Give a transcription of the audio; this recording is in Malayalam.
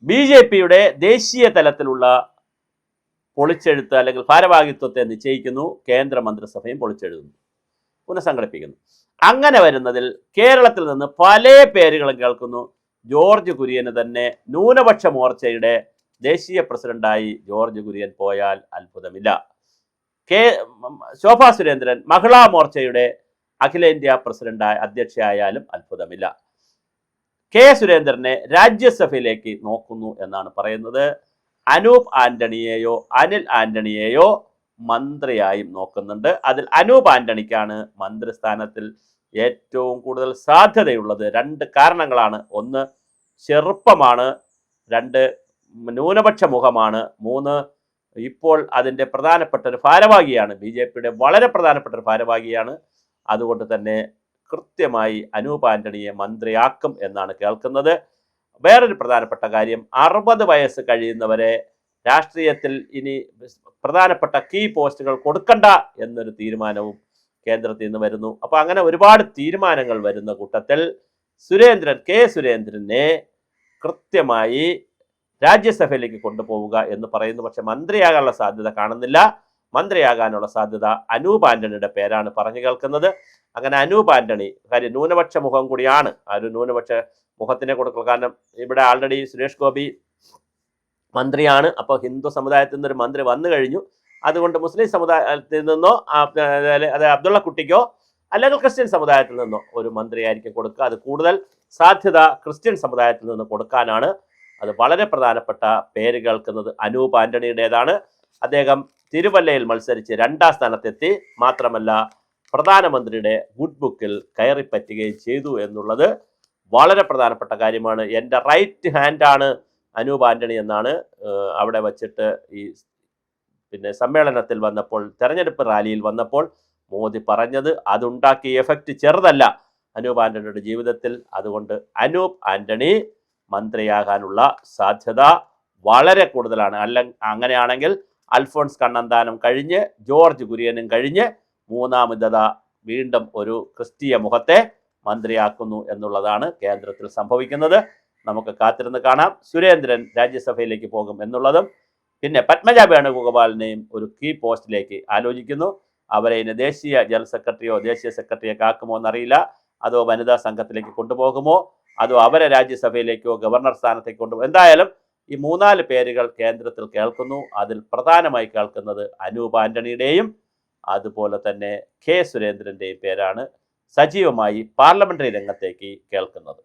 BJPയുടെ ദേശീയ തലത്തിലുള്ള പൊളിച്ചെഴുത്ത് അല്ലെങ്കിൽ ഭാരവാഹിത്വത്തെ നിശ്ചയിക്കുന്നു, കേന്ദ്രമന്ത്രിസഭയും പൊളിച്ചെഴുതുന്നു, പുനഃസംഘടിപ്പിക്കുന്നു. അങ്ങനെ വരുന്നതിൽ കേരളത്തിൽ നിന്ന് പല പേരുകളും കേൾക്കുന്നു. ജോർജ് കുര്യന് തന്നെ ന്യൂനപക്ഷ മോർച്ചയുടെ ദേശീയ പ്രസിഡന്റായി ജോർജ് കുര്യൻ പോയാൽ അത്ഭുതമില്ല. ശോഭാ സുരേന്ദ്രൻ മഹിളാ മോർച്ചയുടെ അഖിലേന്ത്യാ പ്രസിഡന്റായി അധ്യക്ഷയായാലും അത്ഭുതമില്ല. സുരേന്ദ്രനെ രാജ്യസഭയിലേക്ക് നോക്കുന്നു എന്നാണ് പറയുന്നത്. അനൂപ് ആന്റണിയെയോ അനിൽ ആന്റണിയെയോ മന്ത്രിയായും നോക്കുന്നുണ്ട്. അതിൽ അനൂപ് ആന്റണിക്കാണ് മന്ത്രിസ്ഥാനത്തിൽ ഏറ്റവും കൂടുതൽ സാധ്യതയുള്ളത്. 2 കാരണങ്ങളാണ്. 1, ചെറുപ്പമാണ്. 2, ന്യൂനപക്ഷ മുഖമാണ്. 3, ഇപ്പോൾ അതിൻ്റെ പ്രധാനപ്പെട്ട ഒരു ഭാരവാഹിയാണ്. BJPയുടെ വളരെ പ്രധാനപ്പെട്ട ഒരു ഭാരവാഹിയാണ്. അതുകൊണ്ട് തന്നെ കൃത്യമായി അനൂപ് ആന്റണിയെ മന്ത്രിയാക്കും എന്നാണ് കേൾക്കുന്നത്. വേറൊരു പ്രധാനപ്പെട്ട കാര്യം, 60 വയസ്സ് കഴിയുന്നവരെ രാഷ്ട്രീയത്തിൽ ഇനി പ്രധാനപ്പെട്ട കീ പോസ്റ്റുകൾ കൊടുക്കണ്ട എന്നൊരു തീരുമാനവും കേന്ദ്രത്തിൽ നിന്ന് വരുന്നു. അപ്പോൾ അങ്ങനെ ഒരുപാട് തീരുമാനങ്ങൾ വരുന്ന കൂട്ടത്തിൽ സുരേന്ദ്രനെ കൃത്യമായി രാജ്യസഭയിലേക്ക് കൊണ്ടുപോവുക എന്ന് പറയുന്നു. പക്ഷെ മന്ത്രിയാകാനുള്ള സാധ്യത കാണുന്നില്ല. മന്ത്രിയാകാനുള്ള സാധ്യത അനൂപ് ആന്റണിയുടെ പേരാണ് പറഞ്ഞു കേൾക്കുന്നത്. അങ്ങനെ അനൂപ് ആന്റണി, കാര്യം ന്യൂനപക്ഷ മുഖം കൂടിയാണ്, ആ ഒരു ന്യൂനപക്ഷ മുഖത്തിനെ കൊടുക്കുക. കാരണം ഇവിടെ ആൾറെഡി സുരേഷ് ഗോപി മന്ത്രിയാണ്. അപ്പോൾ ഹിന്ദു സമുദായത്തിൽ നിന്നൊരു മന്ത്രി വന്നു കഴിഞ്ഞു. അതുകൊണ്ട് മുസ്ലിം സമുദായത്തിൽ നിന്നോ അത് അബ്ദുള്ള കുട്ടിക്കോ അല്ലെങ്കിൽ ക്രിസ്ത്യൻ സമുദായത്തിൽ നിന്നോ ഒരു മന്ത്രിയായിരിക്കും കൊടുക്കുക. അത് കൂടുതൽ സാധ്യത ക്രിസ്ത്യൻ സമുദായത്തിൽ നിന്ന് കൊടുക്കാനാണ്. അത് വളരെ പ്രധാനപ്പെട്ട പേര് കേൾക്കുന്നത് അനൂപ് ആന്റണിയുടേതാണ്. അദ്ദേഹം തിരുവല്ലയിൽ മത്സരിച്ച് 2ാം സ്ഥാനത്തെത്തി. മാത്രമല്ല പ്രധാനമന്ത്രിയുടെ ഗുഡ് ബുക്കിൽ കയറിപ്പറ്റുകയും ചെയ്തു എന്നുള്ളത് വളരെ പ്രധാനപ്പെട്ട കാര്യമാണ്. എൻ്റെ റൈറ്റ് ഹാൻഡാണ് അനൂപ് ആന്റണി എന്നാണ് അവിടെ വച്ചിട്ട് ഈ സമ്മേളനത്തിൽ വന്നപ്പോൾ, തെരഞ്ഞെടുപ്പ് റാലിയിൽ വന്നപ്പോൾ മോദി പറഞ്ഞത്. അതുണ്ടാക്കിയ എഫക്റ്റ് ചെറുതല്ല അനൂപ് ആന്റണിയുടെ ജീവിതത്തിൽ. അതുകൊണ്ട് അനൂപ് ആന്റണി മന്ത്രിയാകാനുള്ള സാധ്യത വളരെ കൂടുതലാണ്. അങ്ങനെയാണെങ്കിൽ അൽഫോൺസ് കണ്ണന്താനം കഴിഞ്ഞ് ജോർജ് കുര്യനും കഴിഞ്ഞ് മൂന്നാമത വീണ്ടും ഒരു ക്രിസ്തീയ മുഖത്തെ മന്ത്രിയാക്കുന്നു എന്നുള്ളതാണ് കേന്ദ്രത്തിൽ സംഭവിക്കുന്നത്. നമുക്ക് കാത്തിരുന്ന് കാണാം. സുരേന്ദ്രൻ രാജ്യസഭയിലേക്ക് പോകും എന്നുള്ളതും, പിന്നെ പത്മജ വേണുഗോപാലിനെയും ഒരു കീ പോസ്റ്റിലേക്ക് ആലോചിക്കുന്നു. അവരെ ഇനി ദേശീയ ജനറൽ സെക്രട്ടറിയോ ദേശീയ സെക്രട്ടറിയൊക്കെ ആക്കുമോ എന്നറിയില്ല. അതോ വനിതാ സംഘത്തിലേക്ക് കൊണ്ടുപോകുമോ, അതോ അവരെ രാജ്യസഭയിലേക്കോ ഗവർണർ സ്ഥാനത്തേക്ക് കൊണ്ടുപോകും. എന്തായാലും ഈ 3-4 പേരുകൾ കേന്ദ്രത്തിൽ കേൾക്കുന്നു. അതിൽ പ്രധാനമായി കേൾക്കുന്നത് അനൂപ് ആന്റണിയുടെയും അതുപോലെ തന്നെ സുരേന്ദ്രൻ്റെയും പേരാണ് സജീവമായി പാർലമെന്ററി രംഗത്തേക്ക് കേൾക്കുന്നത്.